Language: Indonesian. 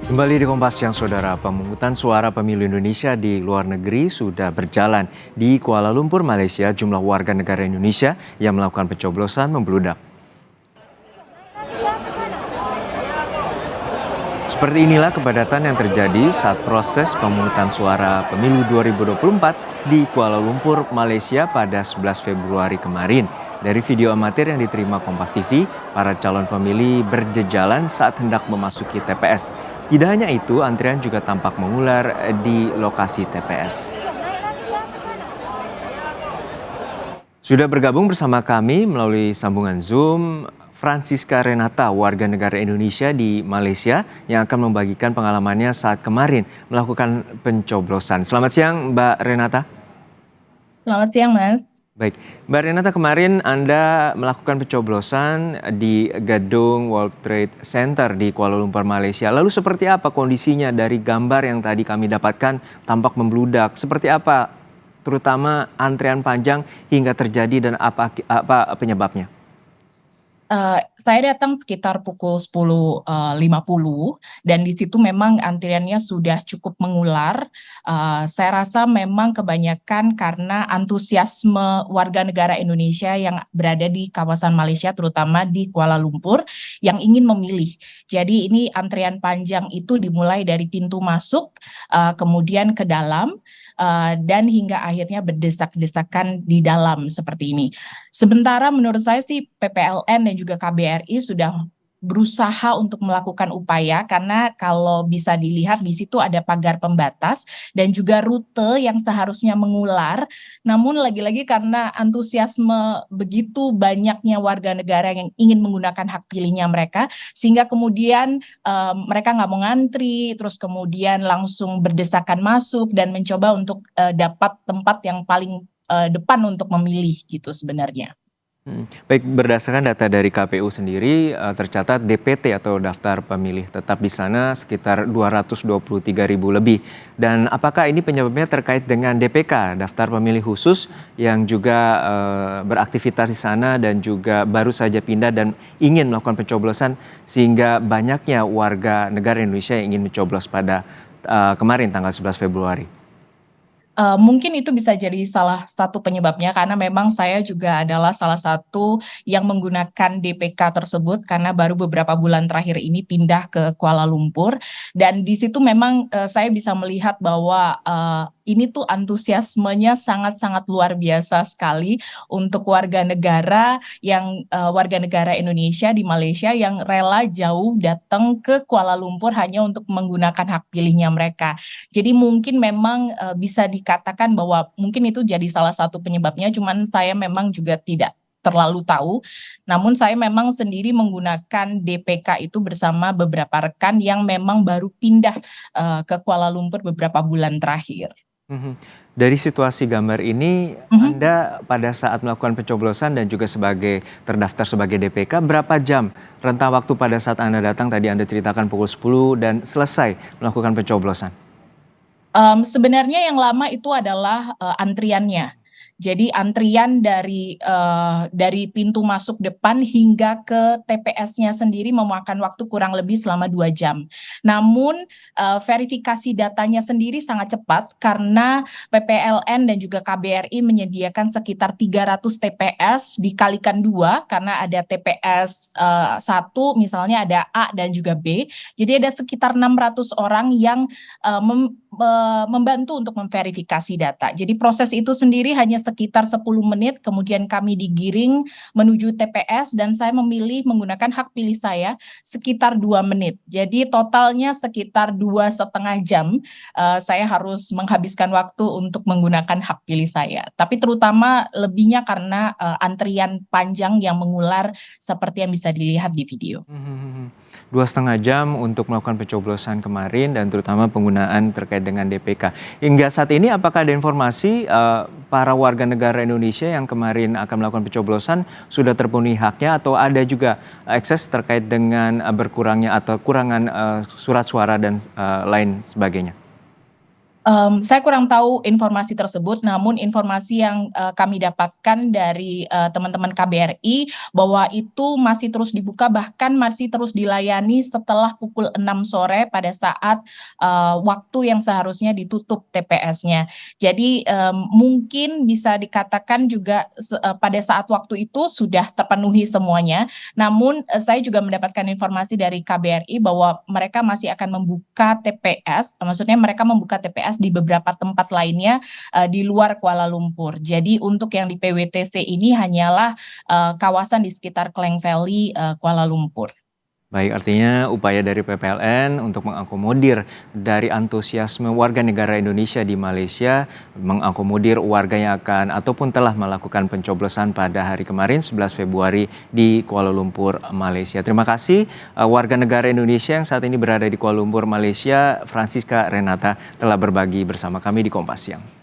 Kembali di Kompas Siang, Saudara. Pemungutan suara pemilu Indonesia di luar negeri sudah berjalan. Di Kuala Lumpur, Malaysia, jumlah warga negara Indonesia yang melakukan pencoblosan membludak. Seperti inilah kepadatan yang terjadi saat proses pemungutan suara pemilu 2024 di Kuala Lumpur, Malaysia pada 11 Februari kemarin. Dari video amatir yang diterima Kompas TV, para calon pemilih berjejalan saat hendak memasuki TPS. Tidak hanya itu, antrian juga tampak mengular di lokasi TPS. Sudah bergabung bersama kami melalui sambungan Zoom, Francisca Renata, warga negara Indonesia di Malaysia yang akan membagikan pengalamannya saat kemarin melakukan pencoblosan. Selamat siang, Mbak Renata. Selamat siang, Mas. Baik, Mbak Renata, kemarin Anda melakukan pencoblosan di gedung World Trade Center di Kuala Lumpur, Malaysia. Lalu seperti apa kondisinya dari gambar yang tadi kami dapatkan tampak membludak? Seperti apa terutama antrian panjang hingga terjadi dan apa penyebabnya? Saya datang sekitar pukul 10.50 dan di situ memang antriannya sudah cukup mengular. Saya rasa memang kebanyakan karena antusiasme warga negara Indonesia yang berada di kawasan Malaysia, terutama di Kuala Lumpur, yang ingin memilih. Jadi ini antrian panjang itu dimulai dari pintu masuk, kemudian ke dalam, dan hingga akhirnya berdesak-desakan di dalam seperti ini. Sementara menurut saya sih PPLN dan juga KBRI sudah berusaha untuk melakukan upaya karena kalau bisa dilihat di situ ada pagar pembatas dan juga rute yang seharusnya mengular, namun lagi-lagi karena antusiasme begitu banyaknya warga negara yang ingin menggunakan hak pilihnya mereka, sehingga kemudian mereka nggak mau ngantri, terus kemudian langsung berdesakan masuk dan mencoba untuk dapat tempat yang paling depan untuk memilih gitu sebenarnya. Baik, berdasarkan data dari KPU sendiri, tercatat DPT atau daftar pemilih tetap di sana sekitar 223.000 lebih. Dan apakah ini penyebabnya terkait dengan DPK, daftar pemilih khusus yang juga beraktivitas di sana dan juga baru saja pindah dan ingin melakukan pencoblosan sehingga banyaknya warga negara Indonesia yang ingin mencoblos pada kemarin tanggal 11 Februari? Mungkin itu bisa jadi salah satu penyebabnya karena memang saya juga adalah salah satu yang menggunakan DPK tersebut karena baru beberapa bulan terakhir ini pindah ke Kuala Lumpur dan di situ memang saya bisa melihat bahwa ini tuh antusiasmenya sangat-sangat luar biasa sekali untuk warga negara warga negara Indonesia di Malaysia yang rela jauh datang ke Kuala Lumpur hanya untuk menggunakan hak pilihnya mereka. Jadi mungkin memang bisa dikatakan bahwa mungkin itu jadi salah satu penyebabnya, cuman saya memang juga tidak terlalu tahu. Namun saya memang sendiri menggunakan DPK itu bersama beberapa rekan yang memang baru pindah ke Kuala Lumpur beberapa bulan terakhir. Mhm. Dari situasi gambar ini, Mhm. Anda pada saat melakukan pencoblosan dan juga sebagai terdaftar sebagai DPK, berapa jam rentang waktu pada saat Anda datang tadi Anda ceritakan pukul 10 dan selesai melakukan pencoblosan? Sebenarnya yang lama itu adalah antriannya. Jadi antrian dari pintu masuk depan hingga ke TPS-nya sendiri memakan waktu kurang lebih selama 2 jam. Namun verifikasi datanya sendiri sangat cepat karena PPLN dan juga KBRI menyediakan sekitar 300 TPS dikalikan 2 karena ada TPS 1 misalnya ada A dan juga B. Jadi ada sekitar 600 orang yang membantu untuk memverifikasi data. Jadi proses itu sendiri hanya sekitar 10 menit, kemudian kami digiring menuju TPS dan saya memilih menggunakan hak pilih saya sekitar 2 menit. Jadi totalnya sekitar 2,5 jam saya harus menghabiskan waktu untuk menggunakan hak pilih saya. Tapi terutama lebihnya karena antrian panjang yang mengular seperti yang bisa dilihat di video. 2,5 jam untuk melakukan pencoblosan kemarin dan terutama penggunaan terkait dengan DPK. Hingga saat ini apakah ada informasi para warga negara Indonesia yang kemarin akan melakukan pencoblosan sudah terpenuhi haknya atau ada juga ekses terkait dengan berkurangnya atau kurangan surat suara dan lain sebagainya? Saya kurang tahu informasi tersebut, namun informasi yang kami dapatkan dari teman-teman KBRI bahwa itu masih terus dibuka, bahkan masih terus dilayani setelah pukul 6 sore pada saat waktu yang seharusnya ditutup TPS-nya. Jadi mungkin bisa dikatakan juga pada saat waktu itu sudah terpenuhi semuanya. Namun saya juga mendapatkan informasi dari KBRI bahwa mereka masih akan membuka TPS, maksudnya mereka membuka TPS di beberapa tempat lainnya di luar Kuala Lumpur. Jadi untuk yang di PWTC ini hanyalah kawasan di sekitar Klang Valley, Kuala Lumpur. Baik, artinya upaya dari PPLN untuk mengakomodir dari antusiasme warga negara Indonesia di Malaysia, mengakomodir warga yang akan ataupun telah melakukan pencoblosan pada hari kemarin 11 Februari di Kuala Lumpur, Malaysia. Terima kasih warga negara Indonesia yang saat ini berada di Kuala Lumpur, Malaysia, Francisca Renata telah berbagi bersama kami di Kompas Siang.